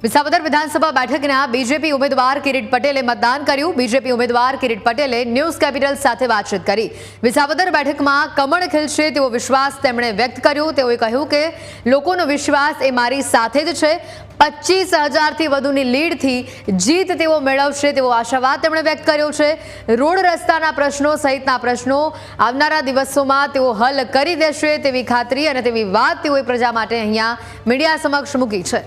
વિસાવદર વિધાનસભા બેઠકના બીજેપી ઉમેદવાર કિરીટ પટેલે મતદાન કર્યું। બીજેપી ઉમેદવાર કિરીટ પટેલે ન્યૂઝ કેપિટલ સાથે વાતચીત કરી। વિસાવદર બેઠકમાં કમળ ખીલશે તેવો વિશ્વાસ તેમણે વ્યક્ત કર્યો। તેઓએ કહ્યું કે લોકોનો વિશ્વાસ એ મારી સાથે જ છે। 25,000થી વધુની લીડથી જીત તેઓ મેળવશે તેવો આશાવાદ તેમણે વ્યક્ત કર્યો છે। રોડ રસ્તાના પ્રશ્નો સહિતના પ્રશ્નો આવનારા દિવસોમાં તેઓ હલ કરી દેશે તેવી ખાતરી અને તેવી વાત તેઓએ પ્રજા માટે અહીંયા મીડિયા સમક્ષ મૂકી છે।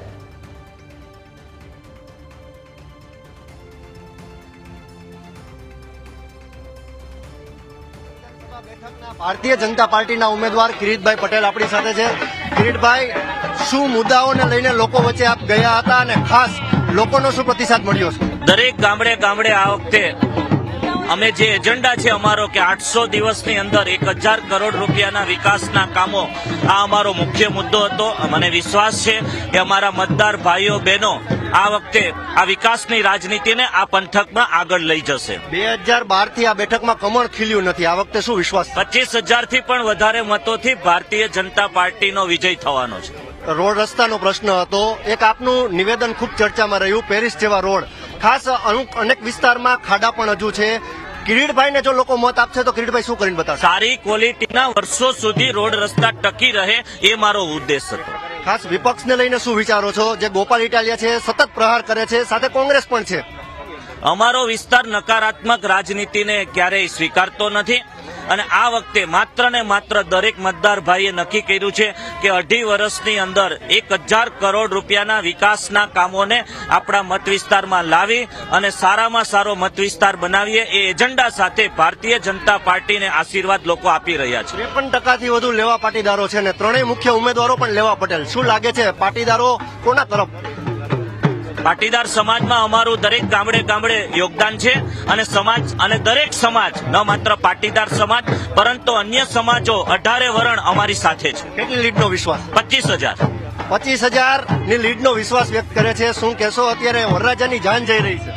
ભારતીય જનતા પાર્ટીના ઉમેદવાર કિરીટભાઈ પટેલ આપણી સાથે છે। કિરીટભાઈ, શું મુદ્દાઓને લઈને લોકો વચ્ચે આપ ગયા હતા અને ખાસ લોકોનો શું પ્રતિસાદ મળ્યો છે? દરેક ગામડે ગામડે આ વખતે અમે જે એજન્ડા છે અમારો કે 800 દિવસની અંદર 1,000 કરોડ રૂપિયાના વિકાસના કામો, આ અમારો મુખ્ય મુદ્દો હતો। મને વિશ્વાસ છે કે અમારા મતદાર ભાઈઓ બહેનો આ વખતે આ વિકાસની રાજનીતિને આ પંથકમાં આગળ લઈ જશે। 2012થી આ બેઠકમાં કમળ ખીલ્યું નથી, આ વખતે શું વિશ્વાસ? 25,000થી પણ વધારે મતોથી ભારતીય જનતા પાર્ટીનો વિજય થવાનો છે। રોડ રસ્તાનો પ્રશ્ન હતો, એક આપનું નિવેદન ખૂબ ચર્ચામાં રહ્યું, પેરિસ જેવા રોડ, ખાસ અનેક વિસ્તારમાં ખાડા પણ હજુ છે। કિરીટભાઈને જો લોકો મત આપશે તો કિરીટભાઈ શું કરીને બતાવશે? સારી ક્વોલિટીના વર્ષો સુધી રોડ રસ્તા ટકી રહે એ મારો ઉદ્દેશ હતો। ખાસ વિપક્ષને લઈને શું વિચારો છો? જે ગોપાલ ઇટાલિયા છે સતત પ્રહાર કરે છે, સાથે કોંગ્રેસ પણ છે। અમારો વિસ્તાર નકારાત્મક રાજનીતિને ક્યારેય સ્વીકારતો નથી અને આ વખતે માત્ર ને માત્ર દરેક મતદાર ભાઈએ નક્કી કર્યું છે કે 2.5 વર્ષની અંદર 1,000 કરોડ રૂપિયાના વિકાસના કામોને આપણા મત વિસ્તારમાં લાવી અને સારામાં સારો મત વિસ્તાર બનાવીએ એ એજન્ડા સાથે ભારતીય જનતા પાર્ટીને આશીર્વાદ લોકો આપી રહ્યા છે। 53% વધુ લેવા પાટીદારો છે ને ત્રણેય મુખ્ય ઉમેદવારો પણ લેવા પટેલ, શું લાગે છે પાટીદારો કોના તરફ? પાટીદાર સમાજમાં અમારું દરેક ગામડે ગામડે યોગદાન છે અને સમાજ અને દરેક સમાજ, ન માત્ર પાટીદાર સમાજ પરંતુ અન્ય સમાજો 18 વરણ અમારી સાથે છે। કેટલી લીડનો વિશ્વાસ? 25,000। 25,000ની લીડનો વિશ્વાસ વ્યક્ત કરે છે। શું કહેશો, અત્યારે વરરાજાની જાન જઈ રહી છે?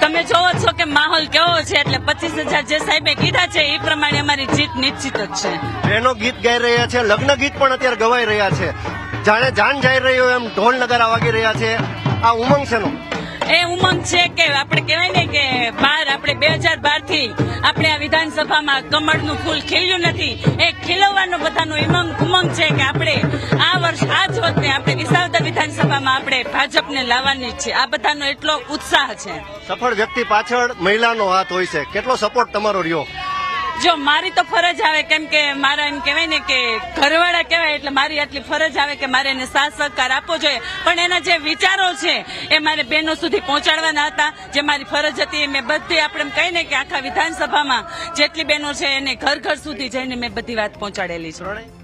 તમે જોવો છો કે માહોલ કેવો છે, એટલે 25,000 જે સાહેબે કીધા છે એ પ્રમાણે અમારી જીત નિશ્ચિત જ છે। બહેનો ગીત ગાઈ રહ્યા છે, લગ્ન ગીત પણ અત્યારે ગવાઈ રહ્યા છે, જાણે જાન જઈ રહ્યો એમ ઢોલ નગારા વાગી રહ્યા છે। આ ઉમંગ છે નો? એ ઉમંગ છે કે આપણે કહેવાય ને કે આપણે 2012 થી આપણે આ વિધાનસભામાં કમળનું ફૂલ ખીલ્યું નથી, એ ખીલવવાનો બધાનો ઉમંગ છે કે આપણે આ વર્ષ આ જ વખતે આપણે વિસાવદર વિધાનસભામાં આપણે ભાજપને લાવવાની જ છે। આ બધાનો એટલો ઉત્સાહ છે। સફળ વ્યક્તિ પાછળ મહિલાનો હાથ હોય છે, કેટલો સપોર્ટ તમારો રહ્યો? જો મારી તો ફરજ આવે, કેમ કે મારા એમ કહેવાય ને કે ઘરવાળા કહેવાય, એટલે મારી આટલી ફરજ આવે કે મારે એને સાથ સહકાર આપવો જોઈએ, પણ એના જે વિચારો છે એ મારે બહેનો સુધી પહોંચાડવાના હતા। જે મારી ફરજ હતી મેં બધી આપણે એમ કહીને કે આખા વિધાનસભામાં જેટલી બહેનો છે એને ઘર ઘર સુધી જઈને મેં બધી વાત પહોંચાડેલી છે।